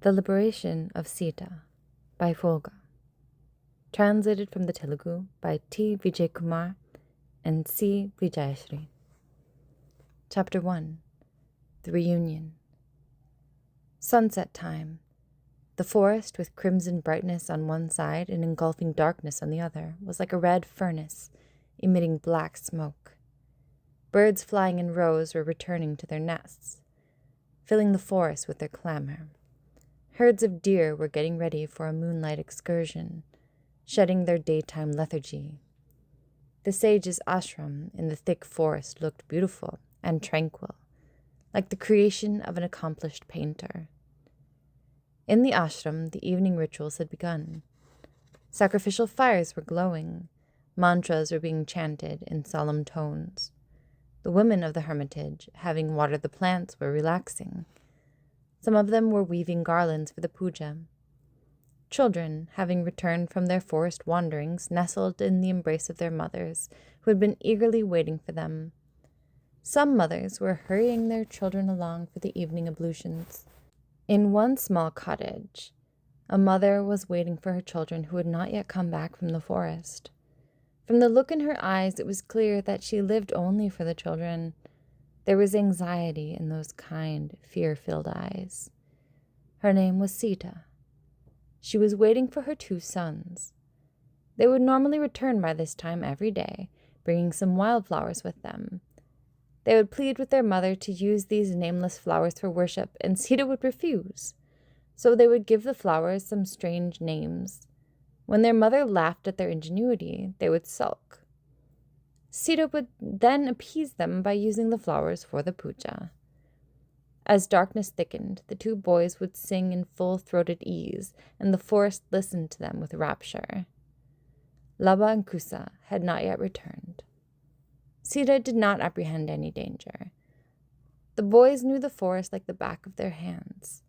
The Liberation of Sita by Volga. Translated from the Telugu by T. Vijay Kumar and C. Vijayasree. Chapter 1. The Reunion. Sunset time. The forest, with crimson brightness on one side and engulfing darkness on the other, was like a red furnace, emitting black smoke. Birds flying in rows were returning to their nests, filling the forest with their clamor. Herds of deer were getting ready for a moonlight excursion, shedding their daytime lethargy. The sage's ashram in the thick forest looked beautiful and tranquil, like the creation of an accomplished painter. In the ashram, the evening rituals had begun. Sacrificial fires were glowing. Mantras were being chanted in solemn tones. The women of the hermitage, having watered the plants, were relaxing. Some of them were weaving garlands for the puja. Children, having returned from their forest wanderings, nestled in the embrace of their mothers, who had been eagerly waiting for them. Some mothers were hurrying their children along for the evening ablutions. In one small cottage, a mother was waiting for her children who had not yet come back from the forest. From the look in her eyes, it was clear that she lived only for the children. There was anxiety in those kind, fear-filled eyes. Her name was Sita. She was waiting for her 2 sons. They would normally return by this time every day, bringing some wildflowers with them. They would plead with their mother to use these nameless flowers for worship, and Sita would refuse. So they would give the flowers some strange names. When their mother laughed at their ingenuity, they would sulk. Sita would then appease them by using the flowers for the puja. As darkness thickened, the 2 boys would sing in full-throated ease, and the forest listened to them with rapture. Laba and Kusa had not yet returned. Sita did not apprehend any danger. The boys knew the forest like the back of their hands.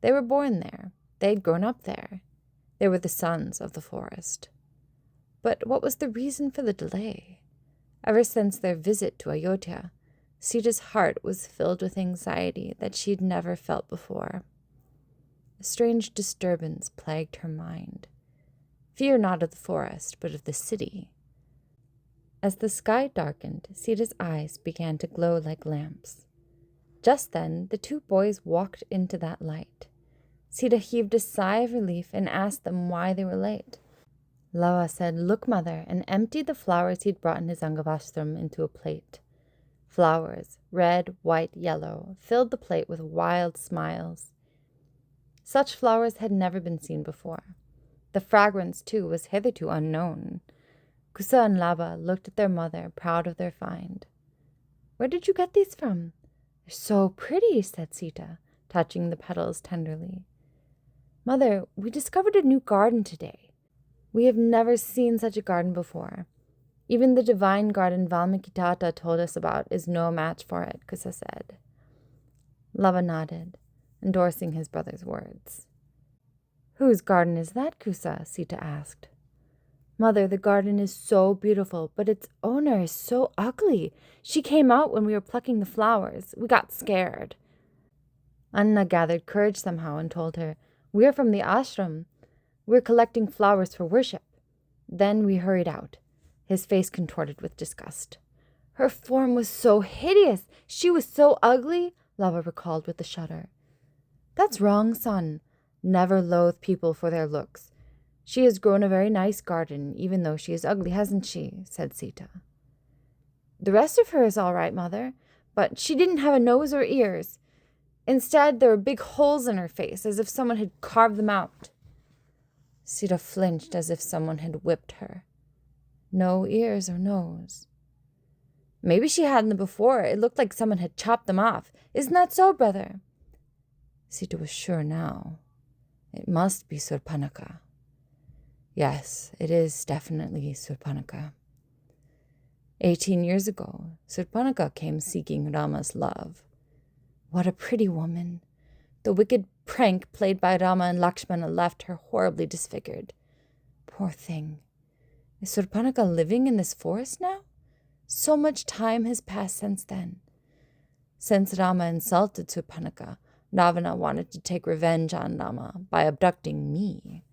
They were born there. They had grown up there. They were the sons of the forest. But what was the reason for the delay? Ever since their visit to Ayodhya, Sita's heart was filled with anxiety that she had never felt before. A strange disturbance plagued her mind. Fear not of the forest, but of the city. As the sky darkened, Sita's eyes began to glow like lamps. Just then, the 2 boys walked into that light. Sita heaved a sigh of relief and asked them why they were late. Lava said, "Look, mother," and emptied the flowers he'd brought in his angavastram into a plate. Flowers, red, white, yellow, filled the plate with wild smiles. Such flowers had never been seen before. The fragrance, too, was hitherto unknown. Kusa and Laba looked at their mother, proud of their find. "Where did you get these from?" "They're so pretty," said Sita, touching the petals tenderly. "Mother, we discovered a new garden today. We have never seen such a garden before. Even the divine garden Valmiki Tata told us about is no match for it," Kusa said. Lava nodded, endorsing his brother's words. "Whose garden is that, Kusa?" Sita asked. "Mother, the garden is so beautiful, but its owner is so ugly. She came out when we were plucking the flowers. We got scared." Anna gathered courage somehow and told her, "We are from the ashram. We're collecting flowers for worship." Then we hurried out. His face contorted with disgust. "Her form was so hideous. She was so ugly," Lava recalled with a shudder. "That's wrong, son. Never loathe people for their looks. She has grown a very nice garden, even though she is ugly, hasn't she?" said Sita. "The rest of her is all right, mother, but she didn't have a nose or ears. Instead, there were big holes in her face, as if someone had carved them out." Sita flinched as if someone had whipped her. No ears or nose. "Maybe she had them before. It looked like someone had chopped them off. Isn't that so, brother?" Sita was sure now. It must be Surpanaka. Yes, it is definitely Surpanaka. 18 years ago, Surpanaka came seeking Rama's love. What a pretty woman. The wicked prank played by Rama and Lakshmana left her horribly disfigured. Poor thing. Is Surpanaka living in this forest now? So much time has passed since then. Since Rama insulted Surpanaka, Ravana wanted to take revenge on Rama by abducting me.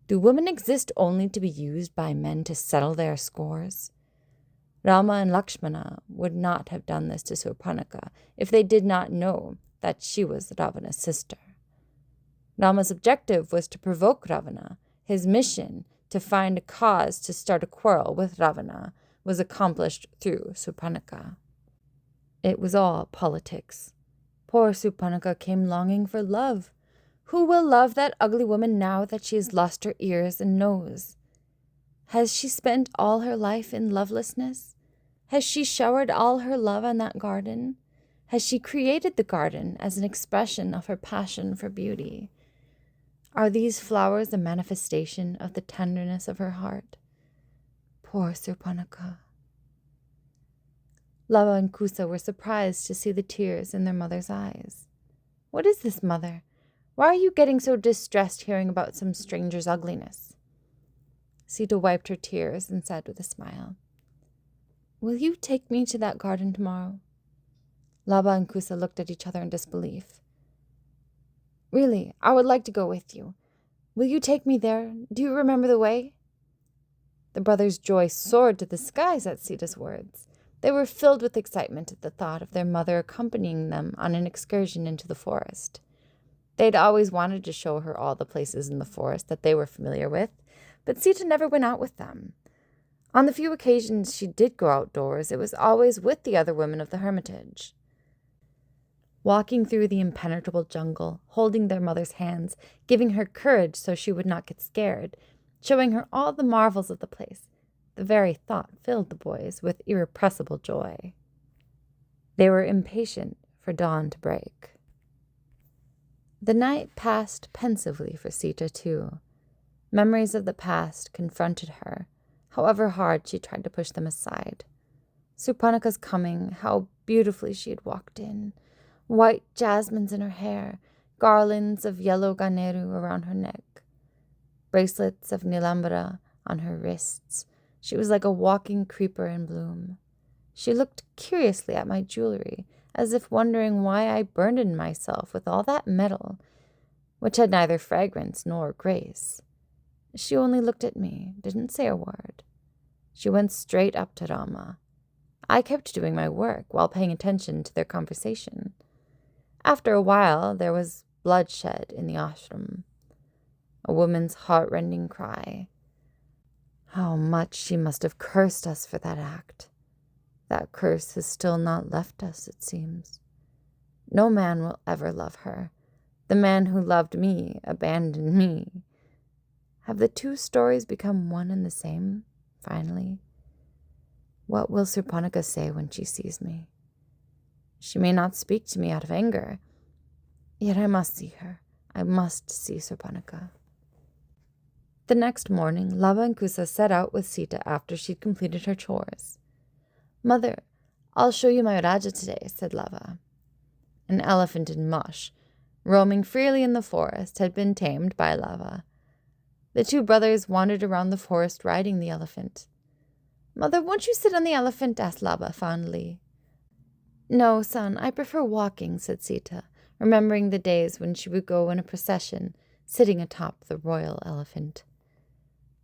Do women exist only to be used by men to settle their scores? Rama and Lakshmana would not have done this to Surpanaka if they did not know that she was Ravana's sister. Rama's objective was to provoke Ravana. His mission, to find a cause to start a quarrel with Ravana, was accomplished through Surpanaka. It was all politics. Poor Surpanaka came longing for love. Who will love that ugly woman now that she has lost her ears and nose? Has she spent all her life in lovelessness? Has she showered all her love on that garden? Has she created the garden as an expression of her passion for beauty? Are these flowers a manifestation of the tenderness of her heart? Poor Surpanaka. Lava and Kusa were surprised to see the tears in their mother's eyes. What is this, mother? Why are you getting so distressed hearing about some stranger's ugliness? Sita wiped her tears and said with a smile, Will you take me to that garden tomorrow? Lava and Kusa looked at each other in disbelief. Really, I would like to go with you. Will you take me there? Do you remember the way? The brothers' joy soared to the skies at Sita's words. They were filled with excitement at the thought of their mother accompanying them on an excursion into the forest. They had always wanted to show her all the places in the forest that they were familiar with, but Sita never went out with them. On the few occasions she did go outdoors, it was always with the other women of the hermitage. Walking through the impenetrable jungle, holding their mother's hands, giving her courage so she would not get scared, showing her all the marvels of the place, the very thought filled the boys with irrepressible joy. They were impatient for dawn to break. The night passed pensively for Sita, too. Memories of the past confronted her, however hard she tried to push them aside. Surpanaka's coming, how beautifully she had walked in. White jasmines in her hair, garlands of yellow ganeru around her neck, bracelets of nilambara on her wrists. She was like a walking creeper in bloom. She looked curiously at my jewelry, as if wondering why I burdened myself with all that metal, which had neither fragrance nor grace. She only looked at me, didn't say a word. She went straight up to Rama. I kept doing my work while paying attention to their conversation. After a while, there was bloodshed in the ashram. A woman's heart-rending cry. How much she must have cursed us for that act. That curse has still not left us, it seems. No man will ever love her. The man who loved me abandoned me. Have the two stories become one and the same, finally? What will Surpanaka say when she sees me? She may not speak to me out of anger, yet I must see her. I must see Surpanaka. The next morning, Lava and Kusa set out with Sita after she'd completed her chores. Mother, I'll show you my Raja today, said Lava. An elephant in mush, roaming freely in the forest, had been tamed by Lava. The two brothers wandered around the forest riding the elephant. Mother, won't you sit on the elephant? Asked Lava fondly. No, son, I prefer walking, said Sita, remembering the days when she would go in a procession, sitting atop the royal elephant.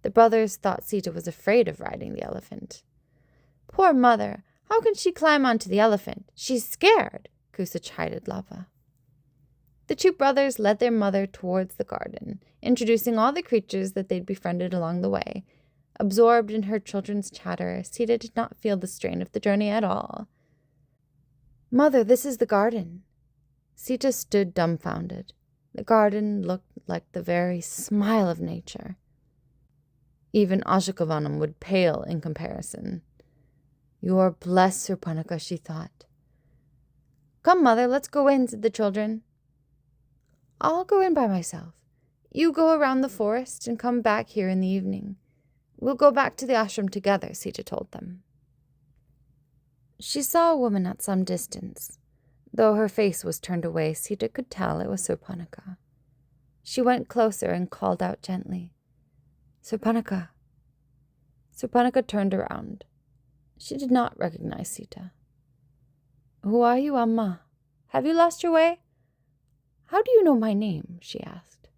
The brothers thought Sita was afraid of riding the elephant. Poor mother, how can she climb onto the elephant? She's scared, Kusa chided Lava. The two brothers led their mother towards the garden, introducing all the creatures that they'd befriended along the way. Absorbed in her children's chatter, Sita did not feel the strain of the journey at all. Mother, this is the garden. Sita stood dumbfounded. The garden looked like the very smile of nature. Even Ashikavanam would pale in comparison. You are blessed, Surpanaka, she thought. Come, mother, let's go in, said the children. I'll go in by myself. You go around the forest and come back here in the evening. We'll go back to the ashram together, Sita told them. She saw a woman at some distance. Though her face was turned away, Sita could tell it was Surpanaka. She went closer and called out gently, Surpanaka. Surpanaka turned around. She did not recognize Sita. Who are you, Amma? Have you lost your way? How do you know my name? She asked.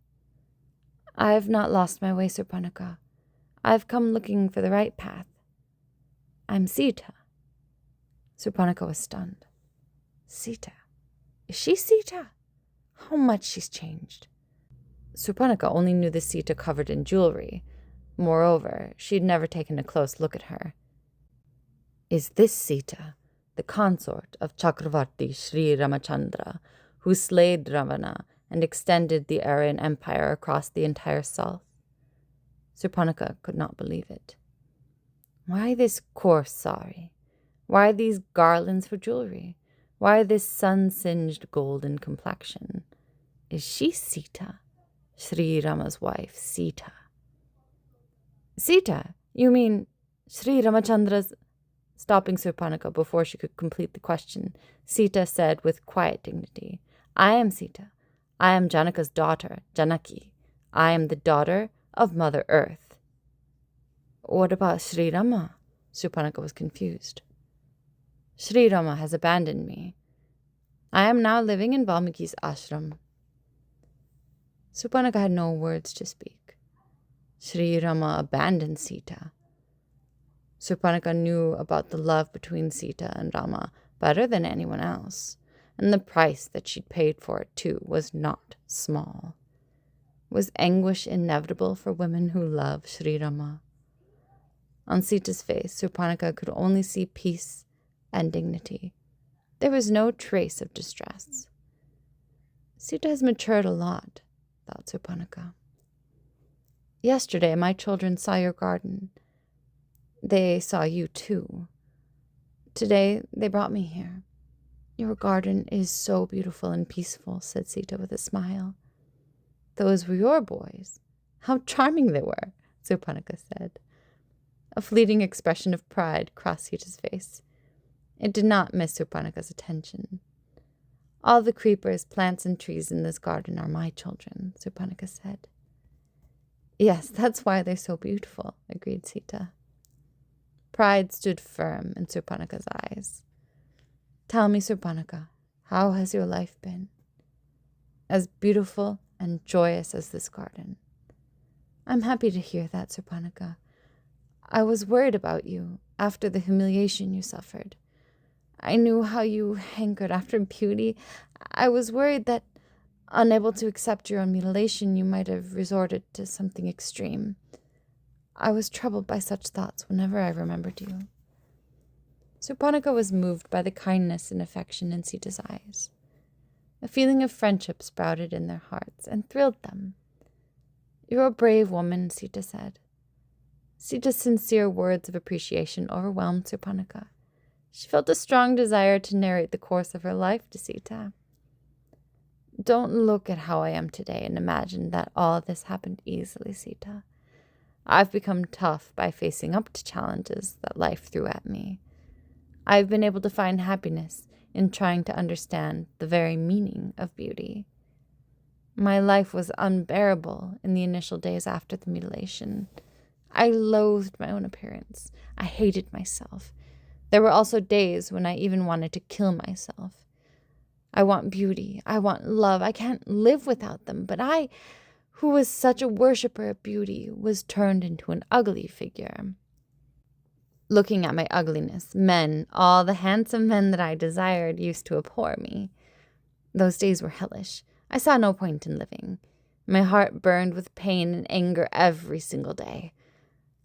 I have not lost my way, Surpanaka. I have come looking for the right path. I'm Sita. Surpanaka was stunned. Sita? Is she Sita? How much she's changed. Surpanaka only knew the Sita covered in jewelry. Moreover, she'd never taken a close look at her. Is this Sita, the consort of Chakravarti Sri Ramachandra, who slayed Ravana and extended the Aryan Empire across the entire south? Surpanaka could not believe it. Why this coarse sari? Why these garlands for jewelry? Why this sun-singed golden complexion? Is she Sita, Sri Rama's wife, Sita? Sita? You mean Sri Ramachandra's... Stopping Surpanaka before she could complete the question, Sita said with quiet dignity, I am Sita. I am Janaka's daughter, Janaki. I am the daughter of Mother Earth. What about Sri Rama? Surpanaka was confused. Sri Rama has abandoned me. I am now living in Valmiki's ashram. Surpanaka had no words to speak. Sri Rama abandoned Sita. Surpanaka knew about the love between Sita and Rama better than anyone else, and the price that she'd paid for it, too, was not small. Was anguish inevitable for women who love Sri Rama? On Sita's face, Surpanaka could only see peace and dignity. There was no trace of distress. Sita has matured a lot, thought Surpanaka. Yesterday, my children saw your garden. They saw you, too. Today, they brought me here. Your garden is so beautiful and peaceful, said Sita with a smile. Those were your boys. How charming they were, Surpanaka said. A fleeting expression of pride crossed Sita's face. It did not miss Surpanaka's attention. All the creepers, plants, and trees in this garden are my children, Surpanaka said. Yes, that's why they're so beautiful, agreed Sita. Pride stood firm in Surpanaka's eyes. Tell me, Surpanaka, how has your life been? As beautiful and joyous as this garden. I'm happy to hear that, Surpanaka. I was worried about you after the humiliation you suffered. I knew how you hankered after beauty. I was worried that, unable to accept your own mutilation, you might have resorted to something extreme. I was troubled by such thoughts whenever I remembered you. Surpanaka was moved by the kindness and affection in Sita's eyes. A feeling of friendship sprouted in their hearts and thrilled them. You're a brave woman, Sita said. Sita's sincere words of appreciation overwhelmed Surpanaka. She felt a strong desire to narrate the course of her life to Sita. Don't look at how I am today and imagine that all this happened easily, Sita. I've become tough by facing up to challenges that life threw at me. I've been able to find happiness in trying to understand the very meaning of beauty. My life was unbearable in the initial days after the mutilation. I loathed my own appearance. I hated myself. There were also days when I even wanted to kill myself. I want beauty. I want love. I can't live without them. But I, who was such a worshipper of beauty, was turned into an ugly figure. Looking at my ugliness, men, all the handsome men that I desired, used to abhor me. Those days were hellish. I saw no point in living. My heart burned with pain and anger every single day.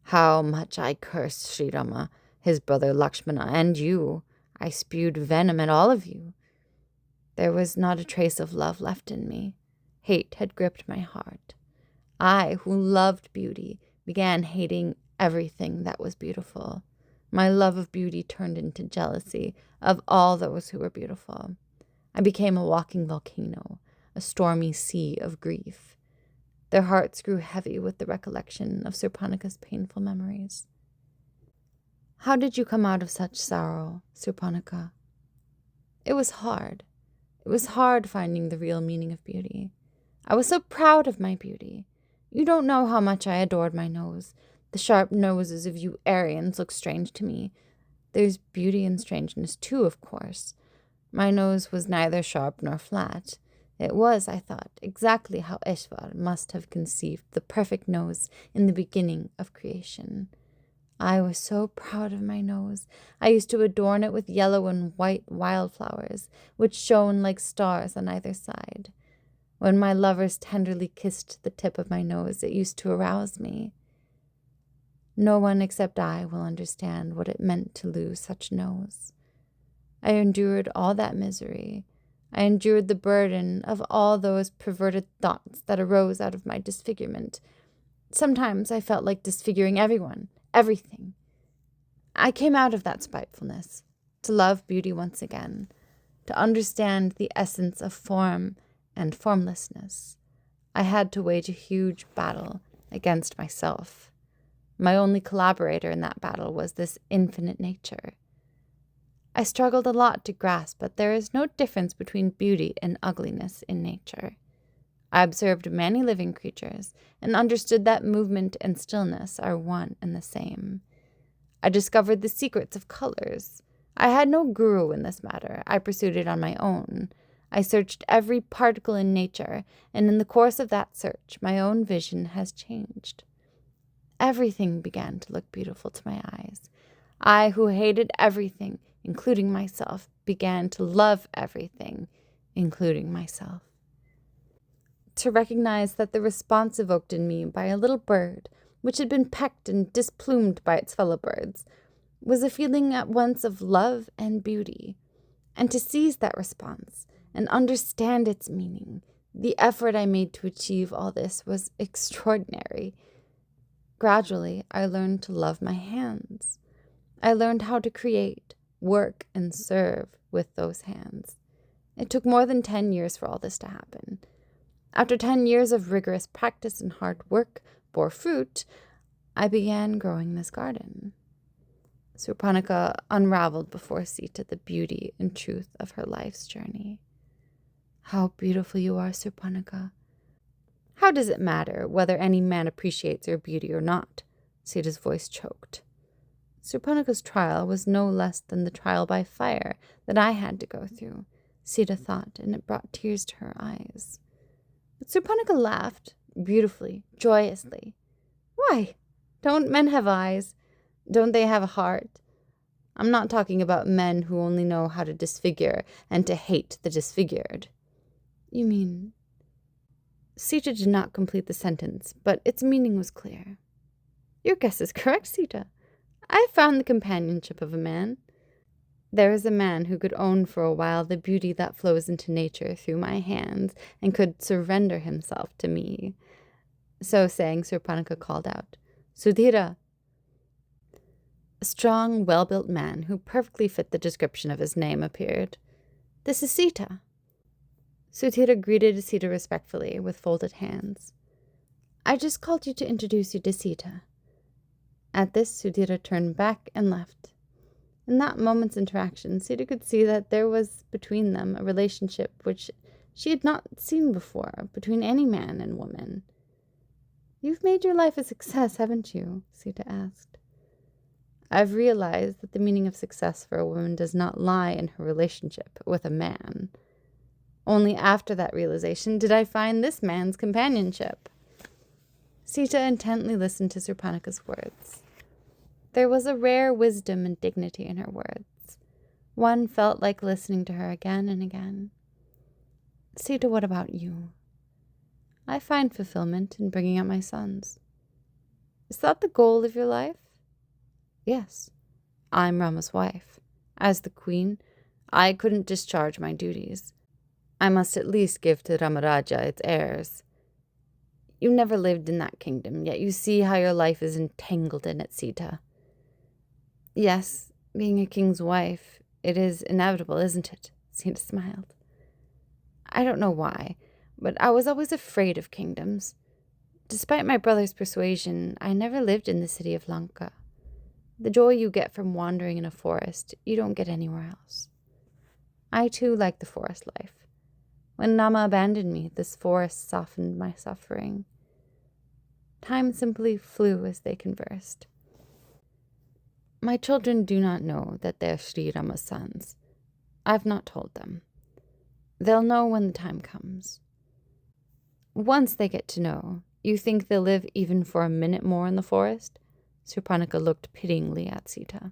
How much I cursed Sri Rama, his brother Lakshmana, and you. I spewed venom at all of you. There was not a trace of love left in me. Hate had gripped my heart. I, who loved beauty, began hating everything that was beautiful. My love of beauty turned into jealousy of all those who were beautiful. I became a walking volcano, a stormy sea of grief. Their hearts grew heavy with the recollection of Surpanaka's painful memories. How did you come out of such sorrow, Surpanaka? It was hard. It was hard finding the real meaning of beauty. I was so proud of my beauty. You don't know how much I adored my nose. The sharp noses of you Aryans look strange to me. There's beauty in strangeness too, of course. My nose was neither sharp nor flat. It was, I thought, exactly how Ishvar must have conceived the perfect nose in the beginning of creation. I was so proud of my nose. I used to adorn it with yellow and white wildflowers, which shone like stars on either side. When my lovers tenderly kissed the tip of my nose, it used to arouse me. No one except I will understand what it meant to lose such a nose. I endured all that misery. I endured the burden of all those perverted thoughts that arose out of my disfigurement. Sometimes I felt like disfiguring everyone, everything. I came out of that spitefulness, to love beauty once again, to understand the essence of form and formlessness. I had to wage a huge battle against myself. My only collaborator in that battle was this infinite nature. I struggled a lot to grasp that there is no difference between beauty and ugliness in nature. I observed many living creatures and understood that movement and stillness are one and the same. I discovered the secrets of colors. I had no guru in this matter. I pursued it on my own. I searched every particle in nature, and in the course of that search, my own vision has changed. Everything began to look beautiful to my eyes. I, who hated everything, including myself, began to love everything, including myself. To recognize that the response evoked in me by a little bird, which had been pecked and displumed by its fellow birds, was a feeling at once of love and beauty. And to seize that response and understand its meaning, the effort I made to achieve all this was extraordinary. Gradually, I learned to love my hands. I learned how to create, work, and serve with those hands. It took more than 10 years for all this to happen. After 10 years of rigorous practice and hard work bore fruit, I began growing this garden. Surpanaka unraveled before Sita the beauty and truth of her life's journey. How beautiful you are, Surpanaka. How does it matter whether any man appreciates your beauty or not? Sita's voice choked. Surpanaka's trial was no less than the trial by fire that I had to go through, Sita thought, and it brought tears to her eyes. But Surpanaka laughed, beautifully, joyously. Why? Don't men have eyes? Don't they have a heart? I'm not talking about men who only know how to disfigure and to hate the disfigured. You mean... Sita did not complete the sentence, but its meaning was clear. Your guess is correct, Sita. I found the companionship of a man. There is a man who could own for a while the beauty that flows into nature through my hands and could surrender himself to me. So saying, Surpanaka called out, Sudhira. A strong, well-built man who perfectly fit the description of his name appeared. This is Sita. Sudhira greeted Sita respectfully with folded hands. I just called you to introduce you to Sita. At this, Sudhira turned back and left. In that moment's interaction, Sita could see that there was between them a relationship which she had not seen before between any man and woman. You've made your life a success, haven't you? Sita asked. I've realized that the meaning of success for a woman does not lie in her relationship with a man. Only after that realization did I find this man's companionship. Sita intently listened to Surpanaka's words. There was a rare wisdom and dignity in her words. One felt like listening to her again and again. Sita, what about you? I find fulfillment in bringing up my sons. Is that the goal of your life? Yes. I'm Rama's wife. As the queen, I couldn't discharge my duties. I must at least give to Ramaraja its heirs. You never lived in that kingdom, yet you see how your life is entangled in it, Sita. Yes, being a king's wife, it is inevitable, isn't it? Sita smiled. I don't know why, but I was always afraid of kingdoms. Despite my brother's persuasion, I never lived in the city of Lanka. The joy you get from wandering in a forest, you don't get anywhere else. I, too, like the forest life. When Nama abandoned me, this forest softened my suffering. Time simply flew as they conversed. My children do not know that they are Sri Rama's sons. I've not told them. They'll know when the time comes. Once they get to know, you think they'll live even for a minute more in the forest? Surpanika looked pityingly at Sita.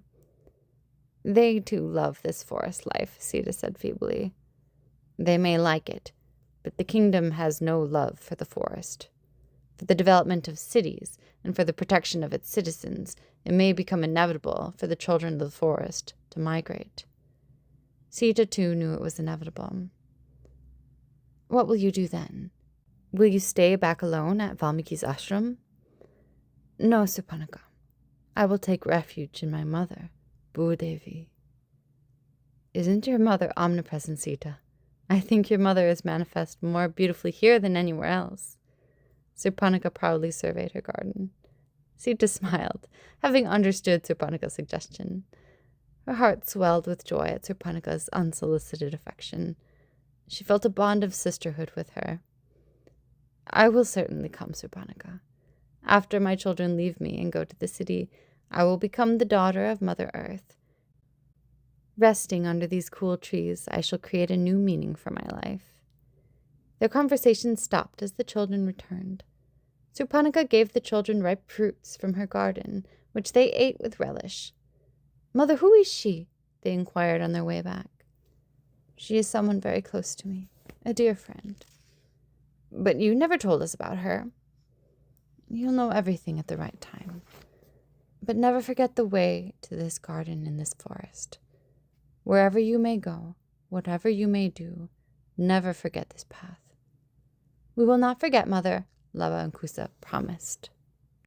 They too love this forest life, Sita said feebly. They may like it, but the kingdom has no love for the forest. For the development of cities and for the protection of its citizens, it may become inevitable for the children of the forest to migrate. Sita too knew it was inevitable. What will you do then? Will you stay back alone at Valmiki's ashram? No, Surpanika. I will take refuge in my mother, Bhudevi. Isn't your mother omnipresent, Sita? I think your mother is manifest more beautifully here than anywhere else. Surpanika proudly surveyed her garden. Sita smiled, having understood Surpanika's suggestion. Her heart swelled with joy at Surpanika's unsolicited affection. She felt a bond of sisterhood with her. I will certainly come, Surpanika. After my children leave me and go to the city, I will become the daughter of Mother Earth. Resting under these cool trees, I shall create a new meaning for my life. Their conversation stopped as the children returned. Surpanika gave the children ripe fruits from her garden, which they ate with relish. Mother, who is she? They inquired on their way back. She is someone very close to me, a dear friend. But you never told us about her. You'll know everything at the right time. But never forget the way to this garden in this forest. Wherever you may go, whatever you may do, never forget this path. We will not forget, Mother, Lava and Kusa promised.